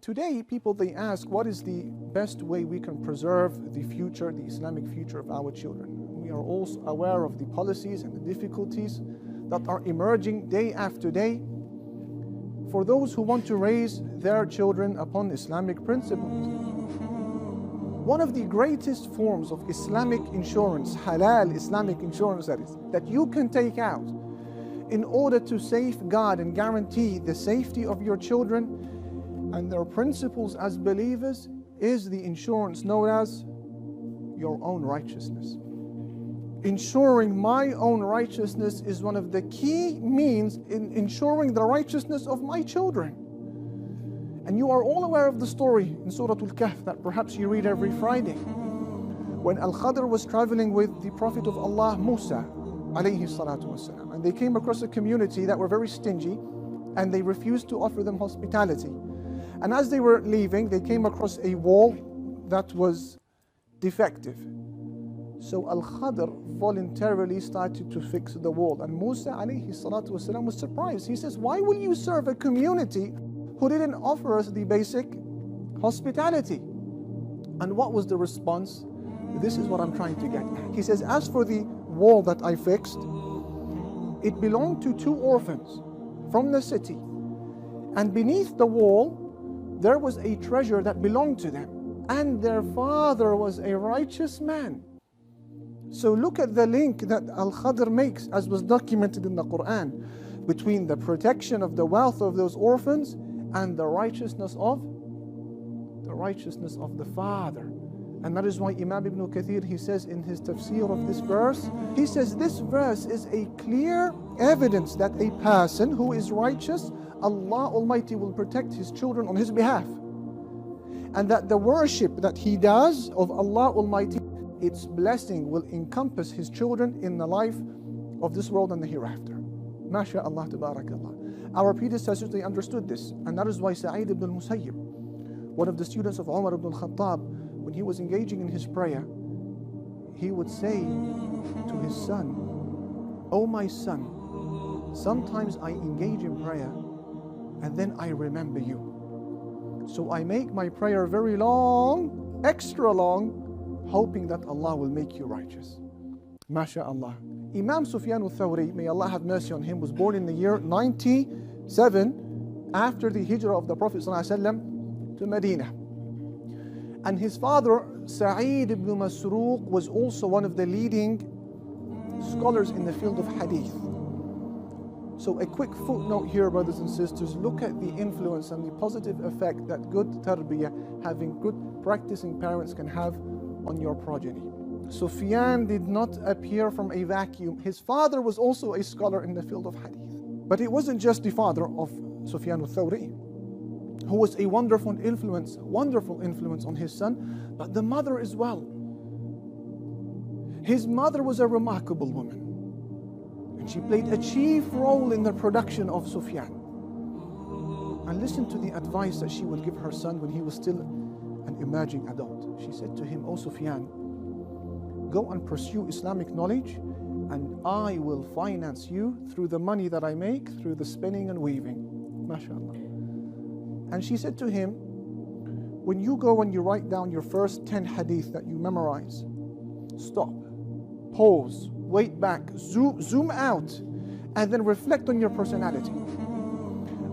Today, people, they ask, what is the best way we can preserve the future, the Islamic future of our children? We are also aware of the policies and the difficulties that are emerging day after day for those who want to raise their children upon Islamic principles. One of the greatest forms of Islamic insurance, halal Islamic insurance that is, that you can take out in order to safeguard and guarantee the safety of your children and their principles as believers, is the insurance known as your own righteousness. Ensuring my own righteousness is one of the key means in ensuring the righteousness of my children. And you are all aware of the story in suratul kahf that perhaps you read every Friday, when Al-Khadr was traveling with the Prophet of Allah, Musa, alayhi salatu wasalam, and they came across a community that were very stingy and they refused to offer them hospitality. And as they were leaving, they came across a wall that was defective. So Al-Khadr voluntarily started to fix the wall. And Musa alayhi salatu wasalam was surprised. He says, why will you serve a community who didn't offer us the basic hospitality? And what was the response? This is what I'm trying to get at. He says, as for the wall that I fixed, it belonged to two orphans from the city. And beneath the wall, there was a treasure that belonged to them. And their father was a righteous man. So look at the link that Al-Khadr makes, as was documented in the Quran, between the protection of the wealth of those orphans and the righteousness of the father. And that is why Imam Ibn Kathir, he says in his tafsir of this verse, he says this verse is a clear evidence that a person who is righteous, Allah Almighty will protect his children on his behalf. And that the worship that he does of Allah Almighty, its blessing will encompass his children in the life of this world and the hereafter. MashaAllah, tabarakallah. Our predecessors, they understood this. And that is why Sa'id ibn al-Musayyib, one of the students of Umar ibn al-Khattab, when he was engaging in his prayer, he would say to his son, "Oh my son, sometimes I engage in prayer and then I remember you. So I make my prayer very long, extra long, hoping that Allah will make you righteous." MashaAllah. Imam Sufyan al-Thawri, may Allah have mercy on him, was born in the year 97 after the hijrah of the Prophet ﷺ to Medina. And his father, Sa'id ibn Masruq, was also one of the leading scholars in the field of hadith. So a quick footnote here, brothers and sisters, look at the influence and the positive effect that good tarbiyah, having good practicing parents, can have on your progeny. Sufyan did not appear from a vacuum. His father was also a scholar in the field of hadith. But it wasn't just the father of Sufyan al-Thawri who was a wonderful influence on his son, but the mother as well. His mother was a remarkable woman, and she played a chief role in the production of Sufyan. And listen to the advice that she would give her son when he was still an emerging adult. She said to him, "Oh Sufyan, go and pursue Islamic knowledge, and I will finance you through the money that I make through the spinning and weaving." MashaAllah. And she said to him, when you go and you write down your first 10 hadith that you memorize, stop, pause, wait back, zoom out, and then reflect on your personality.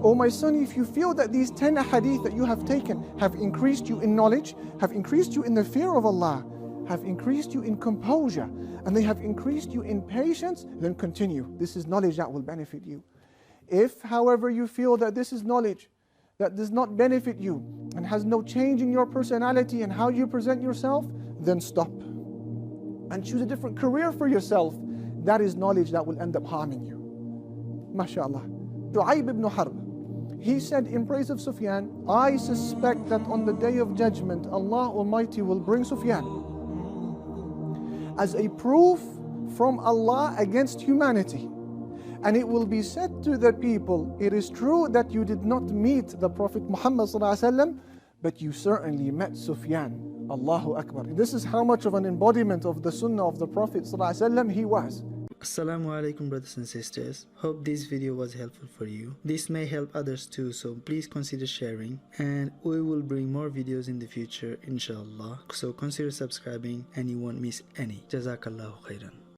Oh my son, if you feel that these 10 hadith that you have taken have increased you in knowledge, have increased you in the fear of Allah, have increased you in composure, and they have increased you in patience, then continue. This is knowledge that will benefit you. If, however, you feel that this is knowledge that does not benefit you and has no change in your personality and how you present yourself, then stop and choose a different career for yourself. That is knowledge that will end up harming you. MashaAllah. Du'ayb ibn Harb, he said in praise of Sufyan, "I suspect that on the day of judgment, Allah Almighty will bring Sufyan as a proof from Allah against humanity. And it will be said to the people, it is true that you did not meet the Prophet Muhammad ﷺ, but you certainly met Sufyan." Allahu Akbar. This is how much of an embodiment of the sunnah of the Prophet ﷺ he was. Assalamu alaikum brothers and sisters. Hope this video was helpful for you. This may help others too, so please consider sharing, and we will bring more videos in the future inshallah. So consider subscribing and you won't miss any. Jazakallahu khairan.